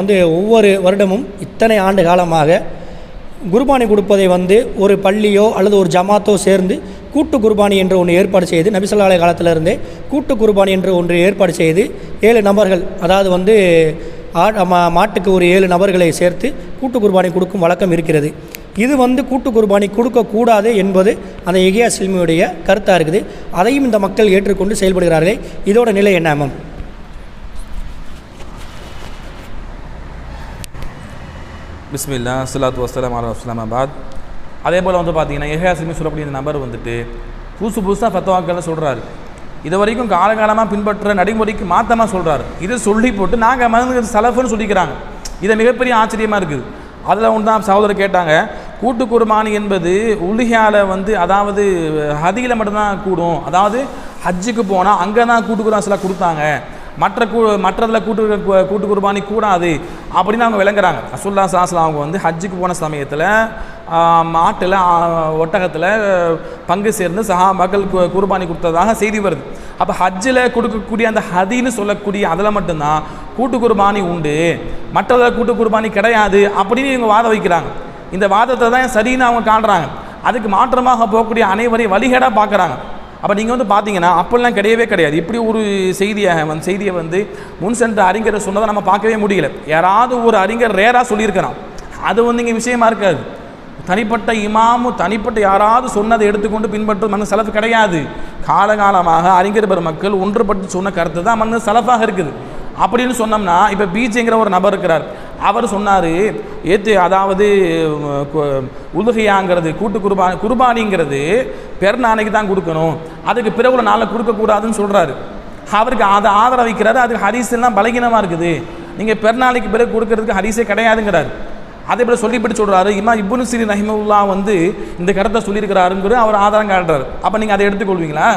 ஒவ்வொரு வருடமும் இத்தனை ஆண்டு காலமாக குர்பானி கொடுப்பதை ஒரு பள்ளியோ அல்லது ஒரு ஜமாத்தோ சேர்ந்து கூட்டு குர்பானி என்று ஒன்று ஏற்பாடு செய்து நபி ஸல்லல்லாஹு அலைஹி காலத்திலிருந்தே கூட்டு குர்பானி என்று ஒன்று ஏற்பாடு செய்து 7 நபர்கள், அதாவது மாட்டுக்கு ஒரு 7 நபர்களை சேர்த்து கூட்டு குர்பானி கொடுக்கும் வழக்கம் இருக்கிறது. இது கூட்டு குர்பானி கொடுக்கக்கூடாது என்பது அந்த இஹ்யா சில்மியுடைய கருத்தாக இருக்குது. அதையும் இந்த மக்கள் ஏற்றுக்கொண்டு செயல்படுகிறார்களே, இதோட நிலை என்ன மேம்? பிஸ்மில்லா ஸலாத்து வஸ்ஸலாம் அலா ரசூலில்லாஹ் பாத். அதே போல் பார்த்தீங்கன்னா இஹ்யா சில்மி சொல்லக்கூடிய இந்த நபர் புதுசாக ஃபத்வாக்களை சொல்கிறாரு. இது வரைக்கும் காலகாலமாக பின்பற்ற நடைமுறைக்கு மாற்றமாக சொல்கிறாரு. இதை சொல்லி போட்டு நாங்கள் சலஃப்னு சொல்லிக்கிறாங்க. இது மிகப்பெரிய ஆச்சரியமாக இருக்குது. அதில் ஒன்று தான் சகோதரர் கேட்டாங்க, கூட்டு குர்பானி என்பது உலுஹியாவில் அதாவது ஹதியில் மட்டும்தான் கூடும், அதாவது ஹஜ்ஜுக்கு போனால் அங்கே தான் கூட்டு குர்பானி சில கொடுத்தாங்க, மற்றதில் கூட்டு குர்பானி கூடாது அப்படின்னு அவங்க விளங்குறாங்க. ரசூலுல்லாஹி ஸல்லல்லாஹு அலைஹி வஸல்லம் அவங்க ஹஜ்ஜுக்கு போன சமயத்தில் மாட்டில் ஒட்டகத்தில் பங்கு சேர்ந்து சஹாபாக்கள் குர்பானி கொடுத்ததாக செய்தி வருது. அப்போ ஹஜ்ஜில் கொடுக்கக்கூடிய அந்த ஹதின்னு சொல்லக்கூடிய அதில் மட்டும்தான் கூட்டு குர்பானி உண்டு, மற்றதில் கூட்டு குர்பானி கிடையாது அப்படின்னு இவங்க வாதம் வைக்கிறாங்க. இந்த வாதத்தை தான் சரின்னு அவங்க காட்டுறாங்க. அதுக்கு மாற்றமாக போகக்கூடிய அனைவரையும் வழிகேடாக பார்க்குறாங்க. அப்போ நீங்கள் பார்த்தீங்கன்னா அப்படிலாம் கிடையவே கிடையாது. இப்படி ஒரு செய்தியை முன் சென்ற அறிஞரை சொன்னதை நம்ம பார்க்கவே முடியல. யாராவது ஒரு அறிஞர் ரேராக சொல்லியிருக்கிறான், அது இங்கே விஷயமா இருக்காது. தனிப்பட்ட இமாமு தனிப்பட்ட யாராவது சொன்னதை எடுத்துக்கொண்டு பின்பற்ற சலஃப் கிடையாது. காலகாலமாக அறிஞர் பெருமக்கள் ஒன்றுபட்டு சொன்ன கருத்து தான் சலஃபாக இருக்குது. அப்படின்னு சொன்னோம்னா இப்போ பீஜிங்கிற ஒரு நபர் இருக்கிறார், அவர் சொன்னார் அதாவது உலுஹியாங்கிறது கூட்டு குர்பானிங்கிறது பெருநாளைக்கு தான் கொடுக்கணும், அதுக்கு பிறகு ஒரு நாளில் கொடுக்கக்கூடாதுன்னு சொல்கிறாரு. அவருக்கு அதை ஆதரவு வைக்கிறாரு. அதுக்கு ஹதீஸ் எல்லாம் பலகீனமாக இருக்குது, நீங்கள் பெருநாளைக்கு பிறகு கொடுக்கறதுக்கு ஹதீஸே கிடையாதுங்கிறார். அதே போல் சொல்லிப்பட்டு சொல்கிறாரு. இமாம் இப்னு சிரீன் ரஹிமஹுல்லாஹ் இந்த கருத்தை சொல்லியிருக்கிறாருங்கிற அவர் ஆதாரம் காட்டுறாரு. அப்போ நீங்கள் அதை எடுத்துக்கொள்வீங்களா?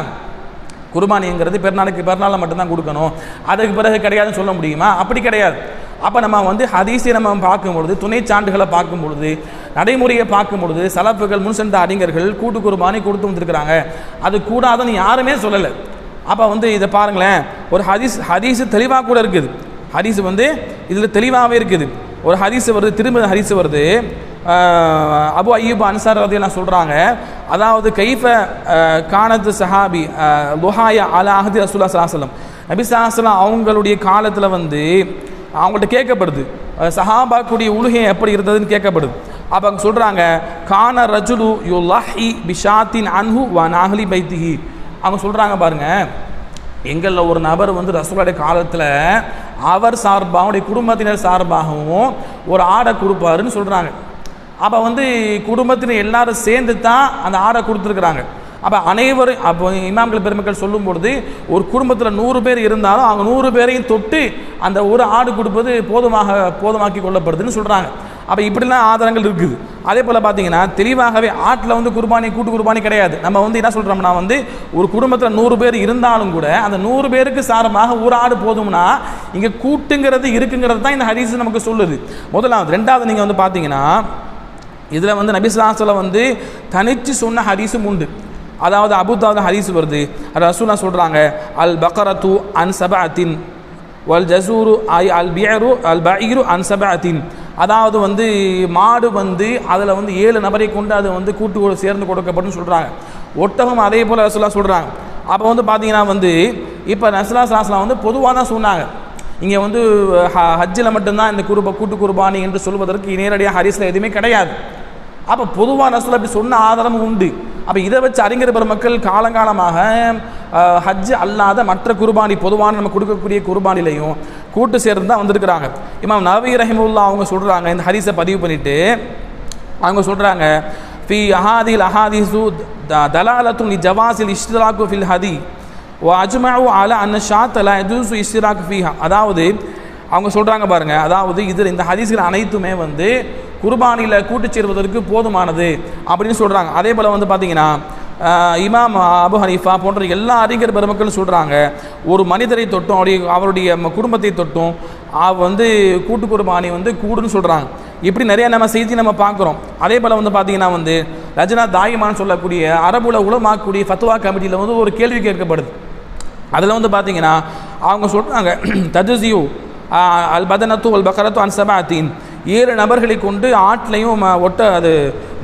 குர்பானிங்கிறது பெருநாளில் மட்டும்தான் கொடுக்கணும், அதுக்கு பிறகு கிடையாதுன்னு சொல்ல முடியுமா? அப்படி கிடையாது. அப்போ நம்ம ஹதீஸை நம்ம பார்க்கும்பொழுது, துணை சான்றுகளை பார்க்கும்பொழுது, நடைமுறையை பார்க்கும்பொழுது சலஃபுகள் முன் சென்ற அறிஞர்கள் கூட்டு குர்பானி கொடுத்து வந்திருக்கிறாங்க. அது கூடாதுன்னு யாருமே சொல்லலை. அப்போ இதை பாருங்களேன், ஒரு ஹதீஸ் தெளிவாக கூட இருக்குது. ஹதீஸ் இதில் தெளிவாகவே இருக்குது. ஒரு ஹதீஸ் வருது, திரும்ப ஹதீஸ் வருது. அபு அய்யூப் அன்சாரி ரலியல்லாஹு சொல்கிறாங்க, அதாவது கைஃப கானத்து சஹாபி லுஹாயா அலா அஹதி ரசூலுல்லாஹி ஸல்லல்லாஹு அலைஹி வஸல்லம், நபி ஸல்லல்லாஹு அலைஹி வஸல்லம் அவங்களுடைய காலத்தில் அவங்கள்ட்ட கேட்கப்படுது, சஹாபாக்குடைய உலுஹை எப்படி இருந்ததுன்னு கேட்கப்படுது. அப்போ அவங்க சொல்கிறாங்க, கான ரஜுலு யுலஹி பிஷாத்தின் அன்ஹு வ நாஹலி பைத்திஹி. அவங்க சொல்கிறாங்க பாருங்க, எங்களில் ஒரு நபர் ரசூலுல்லாஹி காலத்தில் அவர் சார்பாக அவருடைய குடும்பத்தினர் சார்பாகவும் ஒரு ஆடை கொடுப்பாருன்னு சொல்கிறாங்க. அப்போ குடும்பத்தினர் எல்லாரும் சேர்ந்து தான் அந்த ஆடை கொடுத்துருக்குறாங்க. அப்போ அனைவரும் அப்போ இமாம்கள் பெருமக்கள் சொல்லும்பொழுது ஒரு குடும்பத்தில் 100 பேர் இருந்தாலும் அவங்க 100 பேரையும் தொட்டு அந்த ஒரு ஆடு கொடுப்பது போதுமாக்கி கொள்ளப்படுதுன்னு சொல்கிறாங்க. அப்போ இப்படிலாம் ஆதாரங்கள் இருக்குது. அதே போல் பார்த்தீங்கன்னா தெளிவாகவே ஆட்டில் குர்பானி கூட்டு குர்பானி கிடையாது. நம்ம என்ன சொல்கிறோம்னா ஒரு குடும்பத்தில் 100 பேர் இருந்தாலும் கூட அந்த 100 பேருக்கு சாரமாக ஒரு ஆடு போதும்னா இங்கே கூட்டுங்கிறது இருக்குங்கிறது தான் இந்த ஹதீஸ் நமக்கு சொல்லுது. முதலாவது. ரெண்டாவது, நீங்கள் பார்த்தீங்கன்னா இதில் நபி ஸல்லல்லாஹு அலைஹி வஸல்லம் தனிச்சு சொன்ன ஹதீஸும் உண்டு. அதாவது அபூ தாவூத் ஹதீஸ் வருது. அது ரசூலுல்லாஹ் சொல்கிறாங்க, அல் பக்கரத்து அன் சபஅத்தின் வல் ஜஸூரு அல் பியரு அல் பஈரு அன் சபஅத்தின். அதாவது மாடு அதில் 7 நபரை கொண்டு அது கூட்டு சேர்ந்து கொடுக்கப்படும் சொல்கிறாங்க. ஒட்டகம் அதே போல் ரசூலுல்லாஹ் சொல்கிறாங்க. அப்போ பார்த்தீங்கன்னா இப்போ ரசூலுல்லாஹ் ஸல்லல்லாஹு அலைஹி வஸல்லம் பொதுவாக தான் சொன்னாங்க. இங்கே ஹஜ்ஜில் மட்டும்தான் இந்த கூட்டு குர்பானி என்று சொல்வதற்கு நேரடியாக ஹதீஸில் எதுவுமே கிடையாது. அப்போ பொதுவாக ரசூலுல்லாஹ் அப்படி சொன்ன ஆதாரமும் உண்டு. அப்போ இதை வச்சு அறிஞர் பெருமக்கள் காலங்காலமாக ஹஜ் அல்லாத மற்ற குர்பானி பொதுவான நம்ம கொடுக்கக்கூடிய குர்பானிலையும் கூட்டு சேர்ந்து தான் வந்திருக்கிறாங்க. இமாம் நவவி ரஹிமஹுல்லாஹ் அவங்க சொல்கிறாங்க, இந்த ஹதீஸை பதிவு பண்ணிவிட்டு அவங்க சொல்கிறாங்க, ஃபி அஹாதில் அஹாதீஸு தலாலத்துன் லி ஜவாஸில் இஷ்திராக்கு ஃபில் ஹதி வ அஜ்மஉ அலா அன்ன ஷாத் லா யஜூஸு இஷ்திராக்கு ஃபீஹா. அதாவது அவங்க சொல்கிறாங்க பாருங்கள், அதாவது இந்த ஹதீஸ்கள் அனைத்துமே குர்பானியில் கூட்டு சேருவதற்கு போதுமானது அப்படின்னு சொல்கிறாங்க. அதே போல் பார்த்தீங்கன்னா இமாம் அபு ஹனீஃபா போன்ற எல்லா அறிஞர் பெருமக்கள் சொல்கிறாங்க, ஒரு மனிதரை தொட்டும் அவருடைய குடும்பத்தை தொட்டும் கூட்டு குர்பானி கூடுன்னு சொல்கிறாங்க. இப்படி நிறைய நம்ம செய்தி நம்ம பார்க்குறோம். அதே போல் பார்த்தீங்கன்னா லஜ்னா தாயிமான்னு சொல்லக்கூடிய அரபுல உலமாக்கூடிய ஃபத்வா கமிட்டியில் ஒரு கேள்வி கேட்கப்படுது. அதில் பார்த்தீங்கன்னா அவங்க சொல்கிறாங்க, தஜ்ஸியு அல் பதனத்து அல் பக்கரத்து அன் சபாத்தின் 7 நபர்களை கொண்டு ஆட்டிலையும்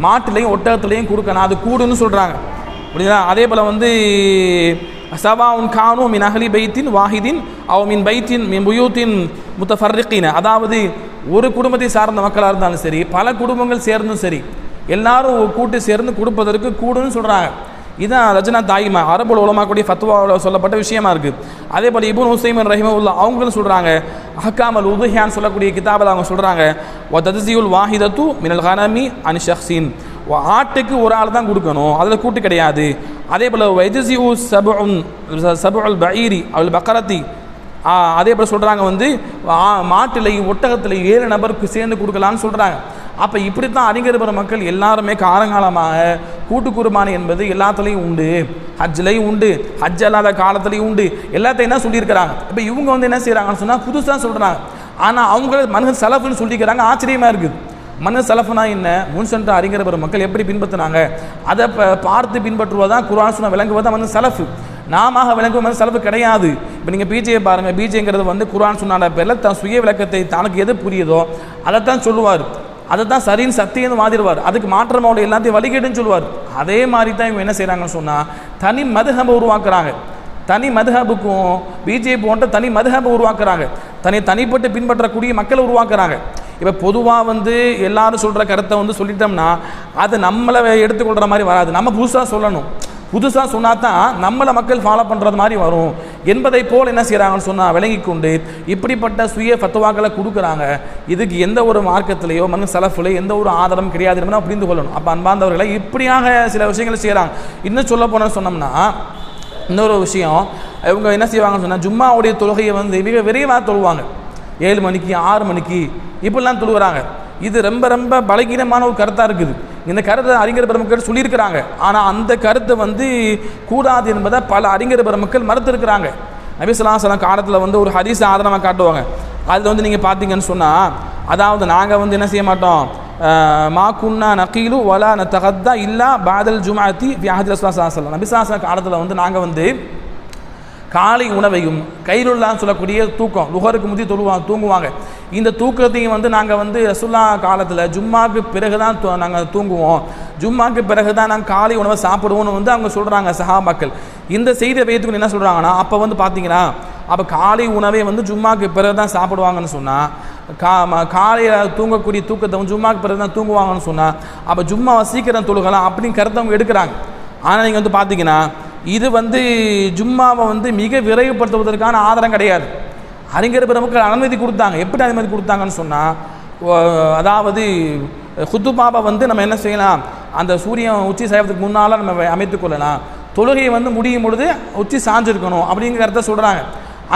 மாட்டிலையும் ஒட்டகத்துலையும் கொடுக்கணும், அது கூடுன்னு சொல்கிறாங்க. புரியுதா? அதே போல் வந்து சவாவுன் கானு மின் அஹ்லி பைத்தின் வாஹிதின் அவ் மின் பைத்தின் மின் புயூத்தின் முத்தஃபர்ரிகீன, அதாவது ஒரு குடும்பத்தை சார்ந்த மக்களாக இருந்தாலும் சரி, பல குடும்பங்கள் சேர்ந்தும் சரி, எல்லாரும் கூட்டு சேர்ந்து கொடுப்பதற்கு கூடுன்னு சொல்கிறாங்க. இதுதான் ரஜனா தாயிமா அரபுல் உலமாக்கூடிய ஃபத்வாவில் சொல்லப்பட்ட விஷயமா இருக்குது. அதே போல் இப்னு உஸைமின் ரஹிமஹுல்லா அவங்களும் சொல்கிறாங்க, அஹ்காமல் உதுஹியான்னு சொல்லக்கூடிய கிதாபில் அவங்க சொல்கிறாங்க, வ தஜ்ஸியுல் வாஹிதத்து மினல் கனமி அன் ஷஹ்ஸின், ஆட்டுக்கு ஒரு ஆள் தான் கொடுக்கணும், அதில் கூட்டு கிடையாது. அதே போல் வைஜியூ சபுல் பஈரி அவள் பக்கரத்தி, அதே போல் சொல்கிறாங்க வந்து மாட்டிலையும் ஒட்டகத்திலையும் 7 நபருக்கு சேர்ந்து கொடுக்கலான்னு சொல்கிறாங்க. அப்போ இப்படித்தான் அறிஞர் பெற மக்கள் எல்லாருமே காலங்காலமாக கூட்டு குர்பானி என்பது எல்லாத்துலேயும் உண்டு, ஹஜ்லையும் உண்டு, ஹஜ் அல்லாத காலத்துலேயும் உண்டு, எல்லாத்தையும் என்ன சொல்லியிருக்கிறாங்க. இப்போ இவங்க வந்து என்ன செய்கிறாங்கன்னு சொன்னால் புதுசாக சொல்கிறாங்க. ஆனால் அவங்க மன்ஹஜ் சலஃப்னு சொல்லிக்கிறாங்க. ஆச்சரியமாக இருக்குது. மன்ஹஜ் சலஃப்னா என்ன, முன்சென்ற அறிஞர் பெற மக்கள் எப்படி பின்பற்றினாங்க அதை பார்த்து பின்பற்றுவதான் குர்ஆன் சுன்னா விளங்குவதான் மன்ஹஜ் சலஃப். நாம விளங்குவது வந்து சலஃப் கிடையாது. இப்போ நீங்கள் பிஜேயை பாருங்கள், பிஜேங்கிறது வந்து குர்ஆன் சுன்னான பேரில் தான் சுய விளக்கத்தை தனக்கு எது புரியுதோ அதைத்தான் சொல்லுவார், அதை தான் சரின்னு சத்தியன்னு வாதிடுவார், அதுக்கு மாற்றம் அவளை எல்லாத்தையும் வழிகேடுன்னு சொல்லுவார். அதே மாதிரி தான் இவங்க என்ன செய்கிறாங்கன்னு சொன்னால் தனி மதுஹபை உருவாக்குறாங்க. தனி மதுஹபுக்கும் பிஜே போன்ற தனி மதுஹபை உருவாக்குறாங்க, தனிப்பட்டு பின்பற்றக்கூடிய மக்களை உருவாக்குறாங்க. இப்போ பொதுவாக வந்து எல்லாரும் சொல்கிற கருத்தை வந்து சொல்லிட்டோம்னா அது நம்மளை எடுத்துக்கொள்கிற மாதிரி வராது. நம்ம புதுசாக சொல்லணும், புதுசாக சொன்னால் தான் நம்மளை மக்கள் ஃபாலோ பண்ணுறது மாதிரி வரும் என்பதை போல் என்ன செய்கிறாங்கன்னு சொன்னால் விளங்கி கொண்டு இப்படிப்பட்ட சுய ஃபத்வாக்களை கொடுக்குறாங்க. இதுக்கு எந்த ஒரு மார்க்கத்திலேயோ மன்ஹஜ் சலஃப்லையோ எந்த ஒரு ஆதாரம் கிடையாது என்பதை புரிந்து கொள்ளணும். அப்போ அன்பார்ந்தவர்களை இப்படியாக சில விஷயங்களை செய்கிறாங்க. இன்னும் சொல்ல போனோம்னு சொன்னோம்னா இன்னொரு விஷயம், இவங்க என்ன செய்வாங்கன்னு சொன்னால் ஜும்மாவுடைய தொழுகையை வந்து மிக விரைவாக தொழுவாங்க. 7 மணிக்கு 6 மணிக்கு இப்படிலாம் தொழுகிறாங்க. இது ரொம்ப ரொம்ப பலகீனமான ஒரு கருத்தாக இருக்குது. இந்த கருத்தை அறிஞர் பெருமக்கள் சொல்லியிருக்கிறாங்க. ஆனால் அந்த கருத்தை வந்து கூடாது என்பதை பல அறிஞர் பெருமக்கள் மறுத்திருக்கிறாங்க. நபி ஸல்லல்லாஹு அலைஹி வஸல்லம் காலத்தில் வந்து ஒரு ஹதீஸ் ஆதாரமாக காட்டுவாங்க. அதில் வந்து நீங்கள் பார்த்தீங்கன்னு சொன்னால், அதாவது நாங்கள் வந்து என்ன செய்ய மாட்டோம், மா குன்னா நகீலு வலா நதகத்தா இல்லா பாதல் ஜுமாத்தி ஃபி அஹ்தி ரசூலுல்லாஹி ஸல்லல்லாஹு அலைஹி வஸல்லம். நபி ஸல்லல்லாஹு அலைஹி வஸல்லம் காலத்தில் வந்து நாங்கள் வந்து காலை உணவையும் கைலுல்லான்னு சொல்லக்கூடிய தூக்கம், லுஹருக்கு முந்தி தூங்குவாங்க. இந்த தூக்கத்தையும் வந்து நாங்கள் வந்து ரசூலுல்லாஹ் காலத்தில் ஜும்மாக்கு பிறகு தான் நாங்கள் தூங்குவோம், ஜும்மாக்கு பிறகு தான் நாங்கள் காலை உணவை சாப்பிடுவோம்னு வந்து அவங்க சொல்கிறாங்க சஹாபாக்கள். இந்த செய்தியை வைத்துக்கொண்டு என்ன சொல்கிறாங்கன்னா, அப்போ வந்து பார்த்தீங்கன்னா அப்போ காலை உணவை வந்து ஜும்மாக்கு பிறகு தான் சாப்பிடுவாங்கன்னு சொன்னால், காலையில் தூங்கக்கூடிய தூக்கத்தை வந்து ஜும்மாக்கு பிறகு தான் தூங்குவாங்கன்னு சொன்னால், அப்போ ஜும்மாவை சீக்கிரம் தொழுகலாம் அப்படின்னு கருத்தை அவங்க எடுக்கிறாங்க. ஆனால் நீங்கள் வந்து பார்த்தீங்கன்னா இது வந்து ஜும்மாவை வந்து மிக விரைவுபடுத்துவதற்கான ஆதாரம் கிடையாது. அறிஞர் பெருமக்கள் அனுமதி கொடுத்தாங்க. எப்படி அனுமதி கொடுத்தாங்கன்னு சொன்னால், அதாவது ஹுத்துபாவை வந்து நம்ம என்ன செய்யலாம், அந்த சூரியன் உச்சி சாயத்துக்கு முன்னால் நம்ம அமைத்துக் கொள்ளலாம், தொழுகையை வந்து முடியும் பொழுது உச்சி சாஞ்சிருக்கணும் அப்படிங்கிற கருத்தை சொல்கிறாங்க.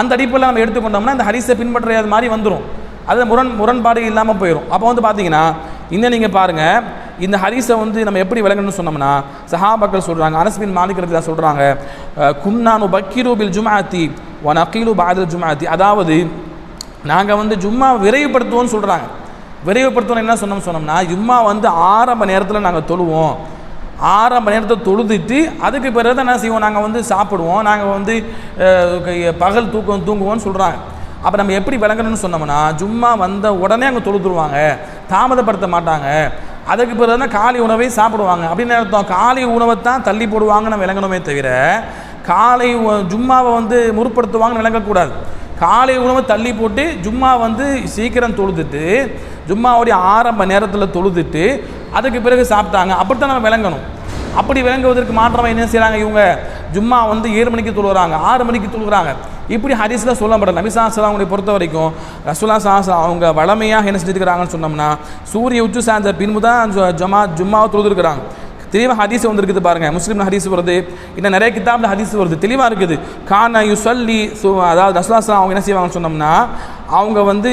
அந்த அடிப்படையில் நம்ம எடுத்துக்கொண்டோம்னா இந்த ஹதீஸை பின்பற்றது மாதிரி வந்துடும், அது முரண்பாடு இல்லாமல் போயிடும். அப்போ வந்து பார்த்தீங்கன்னா இன்னும் நீங்கள் பாருங்கள், இந்த ஹதீஸை வந்து நம்ம எப்படி விளங்கணும்னு சொன்னோம்னா, சஹாபாக்கள் சொல்கிறாங்க, அனஸ் பின் மாலிக் ரலியல்லாஹு சொல்கிறாங்க, குன்னானு பக்கீரு பில் ஜுமாத்தி வ நகீலு பஅதல் ஜுமாத்தி, அதாவது நாங்கள் வந்து ஜும்மா விரைவுபடுத்துவோம்னு சொல்கிறாங்க. விரைவுபடுத்துவோம் என்ன சொன்னோம்னா, ஜும்மா வந்து ஆரம்ப நேரத்தில் நாங்கள் தொழுவோம், ஆரம்ப நேரத்தை தொழுதுட்டு அதுக்கு பிறகு தான் என்ன செய்வோம், நாங்கள் வந்து சாப்பிடுவோம், நாங்கள் வந்து பகல் தூங்குவோம்னு சொல்கிறாங்க. அப்போ நம்ம எப்படி விளங்கணும்னு சொன்னோம்னா, ஜும்மா வந்த உடனே அங்கே தொழுதுருவாங்க, தாமதப்படுத்த மாட்டாங்க, அதுக்கு பிறகு தான் காலை உணவை சாப்பிடுவாங்க அப்படின்னு அர்த்தம். காலை உணவை தான் தள்ளி போடுவாங்கன்னு நம்ம விளங்கணுமே தவிர காலை ஜும்மாவை வந்து முற்படுத்துவாங்கன்னு விளங்கக்கூடாது. காலை உணவை தள்ளி போட்டு ஜும்மா வந்து சீக்கிரம் தொழுதுட்டு ஜும்மாவுடைய ஆரம்ப நேரத்தில் தொழுதுட்டு அதுக்கு பிறகு சாப்பிட்டாங்க, அப்படித்தான் நம்ம விளங்கணும். அப்படி விளங்குவதற்கு மாற்றமாக என்ன செய்கிறாங்க, இவங்க ஜும்மா வந்து 7 மணிக்கு தொழுகிறாங்க, 6 மணிக்கு தொழுகிறாங்க, இப்படி ஹதீஸில் சொல்லப்படல. நபி ஸல்லல்லாஹு அலைஹி வஸல்லம் பொறுத்த வரைக்கும் ரசூலுல்லாஹி ஸல்லல்லாஹு அலைஹி வஸல்லம் அவங்க வளமையாக என்ன செஞ்சுருக்கிறாங்கன்னு சொன்னோம்னா, சூரிய உச்சி சாய்ந்த பின்பு தான் ஜும்மாவை தொழுதுருக்கிறாங்க. தெளிவாக ஹதீஸ் வந்துருக்குது பாருங்கள், முஸ்லீம் ஹதீஸ் வருது, இன்னும் நிறைய கிதாபில் ஹதீஸ் வருது, தெளிவாக இருக்குது. கான யுஸல்லி, அதாவது ரசூலுல்லாஹி ஸல்லல்லாஹு அலைஹி வஸல்லம் அவங்க என்ன செய்வாங்கன்னு சொன்னோம்னா, அவங்க வந்து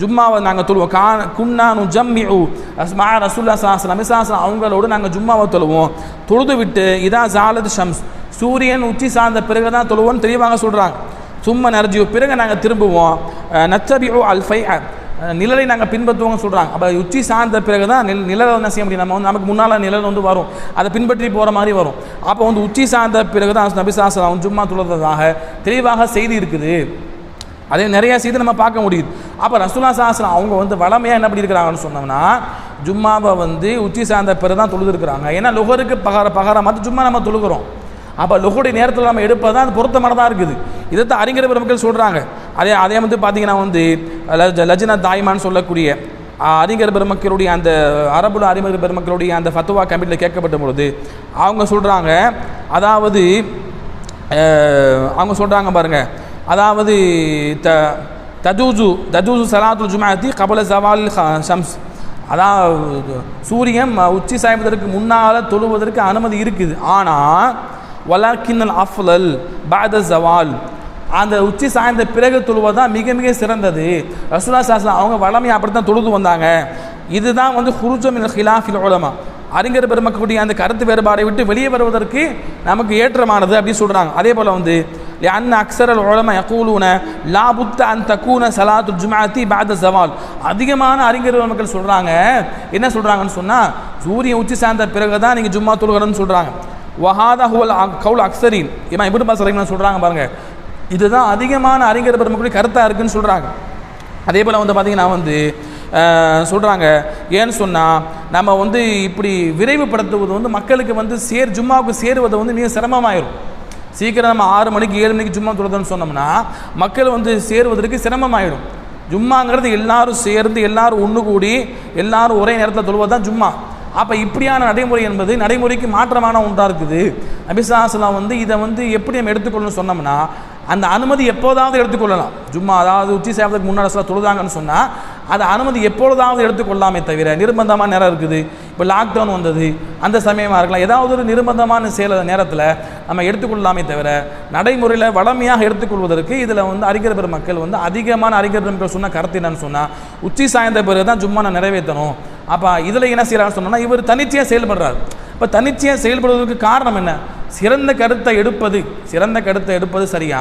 ஜும்மாவை நாங்கள் தொழுவோம், குன்னா நுஜம்மிஉ மா ரசூலுல்லாஹி ஸல்லல்லாஹு அலைஹி வஸல்லம், அவங்களோடு நாங்கள் ஜும்மாவை தொழுவோம், தொழுது விட்டு இதா ஜாலத் ஷம்ஸ், சூரியன் உச்சி சார்ந்த பிறகு தான் தொழுவோன்னு தெளிவாக சொல்கிறாங்க. சும்மா நர்ஜியோ, பிறகு நாங்கள் திரும்புவோம், நத்தபிஉ அல் ஃபைஅ, நிழலை நாங்கள் பின்பற்றுவோம்னு சொல்கிறாங்க. அப்போ உச்சி சார்ந்த பிறகு தான் நிழலை என்ன செய்ய முடியும், நம்ம வந்து நமக்கு முன்னால் நிழல் வந்து வரும், அதை பின்பற்றி போகிற மாதிரி வரும். அப்போ வந்து உச்சி சார்ந்த பிறகு தான் நபி ஸல்லல்லாஹு அலைஹி வஸல்லம் ஜும்மா தொழுவதாக தெளிவாக செய்தி இருக்குது. அதே நிறைய செய்து நம்ம பார்க்க முடியுது. அப்போ ரசூலுல்லாஹி ஸல்லல்லாஹு அலைஹி வஸல்லம் அவங்க வந்து வளமையாக என்ன பண்ணியிருக்கிறாங்கன்னு சொன்னோம்னா, ஜும்மாவை வந்து உச்சி சார்ந்த பிறகு தான் தொழுதுருக்குறாங்க. ஏன்னா லுஹருக்கு பகரமாக ஜும்மா நம்ம தொழுகிறோம். அப்போ லுஹுடைய நேரத்தில் நம்ம எடுப்பது தான் அது பொருத்தமானதாக இருக்குது. இதைத்தான் அறிஞர் பெருமக்கள் சொல்கிறாங்க. அதே வந்து பார்த்தீங்கன்னா வந்து லஜ்னா தாய்மான்னு சொல்லக்கூடிய அறிஞர் பெருமக்களுடைய அந்த அரபுல அறிஞர் பெருமக்களுடைய அந்த ஃபத்வா கமிட்டியில் கேட்கப்பட்ட பொழுது அவங்க சொல்கிறாங்க, அதாவது அவங்க சொல்கிறாங்க பாருங்க, அதாவது தஜூசு சலாத்துல் ஜுமாஅத்தி கபல ஜவால் ஷம்ஸ், அதாவது சூரியன் உச்சி சாய்வதற்கு முன்னால் தொழுவதற்கு அனுமதி இருக்குது. ஆனால் வலாக்கின்னல் அஃலல் பஅத ஜவால், அந்த உச்சி சாய்ந்த பிறகு தொழுவதான் மிக மிக சிறந்தது. ரசூலுல்லாஹி ஸல்லல்லாஹு அலைஹி வஸல்லம் அவங்க வளமையாக அப்படி தான் தொழுது வந்தாங்க. இதுதான் வந்து ஹுருஜு மினல் ஹிலாஃபில் உலமா, அறிஞர் பெருமக்களுடைய அந்த கருத்து வேறுபாடை விட்டு வெளியே வருவதற்கு நமக்கு ஏற்றமானது அப்படின்னு சொல்கிறாங்க. அதே போல் வந்து அன் அக்ஸரல் உலமா யகூலுன லா புத்த அன் தக்கூன சலாத்துல் ஜுமாஅத்தி பஅத ஜவால், அதிகமான அறிஞர் பெருமக்கள் சொல்கிறாங்க, என்ன சொல்கிறாங்கன்னு சொன்னால் சூரியன் உச்சி சாய்ந்த பிறகு தான் நீங்கள் ஜும்மா தொழுகணும்னு சொல்கிறாங்க. வஹாதா ஹுவல் கவுல் அக்ஸரின், இமாம் இப்னு அப்பாஸ் ரஹிமஹுல்லாஹ் சொல்கிறாங்க பாருங்கள், இதுதான் அதிகமான அறிஞர் பெருமக்களுடைய கருத்தாக இருக்குன்னு சொல்கிறாங்க. அதே போல் வந்து பார்த்திங்கன்னா வந்து சொல்கிறாங்க, ஏன்னு சொன்னால் நம்ம வந்து இப்படி விரைவுபடுத்துவது வந்து மக்களுக்கு வந்து ஜும்மாவுக்கு சேருவதை வந்து மிக சிரமமாயிரும். சீக்கிரம் நம்ம 6 மணிக்கு 7 மணிக்கு ஜும்மா தொழுதுன்னு சொன்னோம்னா மக்கள் வந்து சேருவதற்கு சிரமமாயிடும். ஜும்மாங்கிறது எல்லாரும் சேர்ந்து எல்லாரும் ஒன்று கூடி எல்லாரும் ஒரே நேரத்தில் தொழுவது தான் ஜும்மா. அப்போ இப்படியான நடைமுறை என்பது நடைமுறைக்கு மாற்றமான ஒன்றாக இருக்குது. நபி ஸல்லல்லாஹு அலைஹி வஸல்லம் வந்து இதை வந்து எப்படி நம்ம எடுத்துக்கொள்ளணும்னு சொன்னோம்னா, அந்த அனுமதி எப்போதாவது எடுத்துக்கொள்ளலாம். ஜும்மா அதாவது உச்சி சாப்பிட்றதுக்கு முன்னாடி சில தொழுதாங்கன்னு சொன்னால் அந்த அனுமதி எப்பொழுதாவது எடுத்துக்கொள்ளாமே தவிர நிர்பந்தமான நேரம் இருக்குது. இப்போ லாக்டவுன் வந்தது அந்த சமயமாக இருக்கலாம், ஏதாவது ஒரு நிர்பந்தமான நேரத்தில் நம்ம எடுத்துக்கொள்ளாமே தவிர நடைமுறையில் வளமையாக எடுத்துக்கொள்வதற்கு இதில் வந்து அறிஞர் பெருமக்கள் வந்து அதிகமான அறிஞர் பெருமக்கள் சொன்ன கருத்து என்னன்னு சொன்னால், உச்சி சாய்ந்த பிறகு தான் ஜும்மா நான் நிறைவேற்றணும். அப்போ இதில் என்ன செய்யறான்னு சொன்னோம்னா, இவர் தனிச்சையாக செயல்படுறாரு. இப்போ தனிச்சையாக செயல்படுவதற்கு காரணம் என்ன? சிறந்த கருத்தை எடுப்பது சரியா,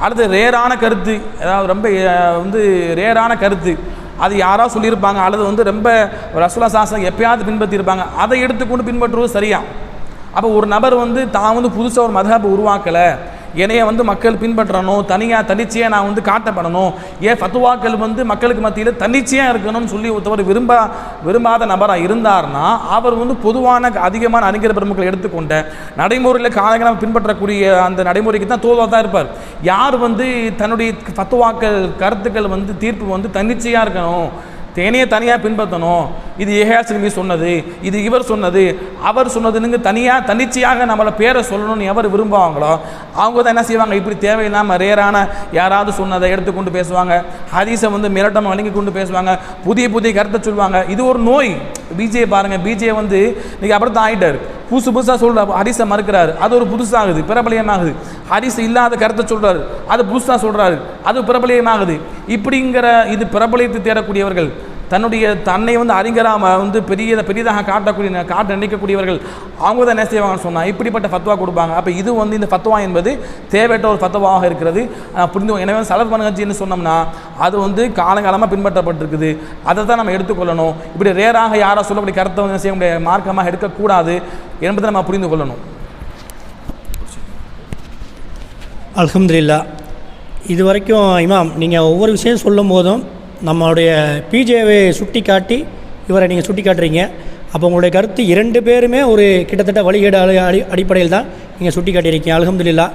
அடுத்து ரேரான கருத்து, அதாவது ரொம்ப வந்து ரேரான கருத்து, அது யாராவது சொல்லியிருப்பாங்க அல்லது வந்து ரொம்ப ரசூலுல்லாஹி ஸல்லல்லாஹு அலைஹி வஸல்லம் எப்பயாவது பின்பற்றியிருப்பாங்க, அதை எடுத்துக்கொண்டு பின்பற்றுவது சரியா? அப்போ ஒரு நபர் வந்து தான் வந்து புதுசாக ஒரு மதஹபை உருவாக்கலை, என்னைய வந்து மக்கள் பின்பற்றணும், தனிச்சையாக நான் வந்து காட்டப்படணும், ஏன் ஃபத்வாக்கள் வந்து மக்களுக்கு மத்தியில் தன்னிச்சையாக இருக்கணும்னு சொல்லி ஒருத்தவர் விரும்பாத நபராக இருந்தார்னா அவர் வந்து பொதுவான அதிகமான அறிஞர் பெருமக்கள் எடுத்துக்கொண்ட நடைமுறையில் காலங்களாக பின்பற்றக்கூடிய அந்த நடைமுறைக்கு தான் தோதாக தான் இருப்பார். யார் வந்து தன்னுடைய ஃபத்வாக்கள் கருத்துக்கள் வந்து தீர்ப்பு வந்து தன்னிச்சையாக இருக்கணும், தேனையே தனியாக பின்பற்றணும், இது ஏஹாசிமி சொன்னது, இது இவர் சொன்னது, அவர் சொன்னதுன்னு தனிச்சையாக நம்மளை பேரை சொல்லணும்னு எவர் விரும்புவாங்களோ அவங்க தான் என்ன செய்வாங்க, இப்படி தேவையில்லாமல் ரேரான யாராவது சொன்னதை எடுத்துக்கொண்டு பேசுவாங்க, ஹதீஸை வந்து மிரட்டம் வழங்கி கொண்டு பேசுவாங்க, புதிய கருத்தை சொல்லுவாங்க. இது ஒரு நோய். பிஜே பாருங்கள், பிஜே வந்து இன்றைக்கி அப்படி தான் ஆகிட்டார். புதுசாக சொல்கிறார், ஹதீஸை மறுக்கிறாரு, அது ஒரு புதுசாகுது, பிரபலியமாகுது. ஹதீஸ் இல்லாத கருத்தை சொல்கிறாரு, அது புதுசாக சொல்கிறாரு, அது பிரபலியமாகுது. இப்படிங்கிற இது பிரபலியத்தை தேடக்கூடியவர்கள், தன்னை வந்து அறிஞராக வந்து பெரியதாக காட்ட நினைக்கக்கூடியவர்கள் அவங்க தான் என்ன செய்வாங்கன்னு சொன்னால் இப்படிப்பட்ட ஃபத்வா கொடுப்பாங்க. அப்போ இது வந்து இந்த ஃபத்வா என்பது தேவையற்ற ஒரு ஃபத்வாவாக இருக்கிறது. புரிந்து. எனவே சலஃப் மன்ஹஜ்னு சொன்னோம்னா அது வந்து காலங்காலமாக பின்பற்றப்பட்டிருக்குது, அதை தான் நம்ம எடுத்துக்கொள்ளணும். இப்படி ரேராக யாராக சொல்லக்கூடிய கருத்தை வந்து செய்ய முடிய மார்க்கமாக எடுக்கக்கூடாது என்பதை நம்ம புரிந்து கொள்ளணும். அல்ஹம்துலில்லாஹ். இது வரைக்கும் இமாம் நீங்கள் ஒவ்வொரு விஷயம் சொல்லும் போதும் நம்மளுடைய பிஜேவை சுட்டி காட்டி இவரை நீங்கள் சுட்டி காட்டுறீங்க. அப்போ உங்களுடைய கருத்து 2 பேருமே ஒரு கிட்டத்தட்ட வழிகேடு அடிப்படையில் தான் நீங்கள் சுட்டி காட்டியிருக்கீங்க. அல்ஹம்துலில்லாஹ்.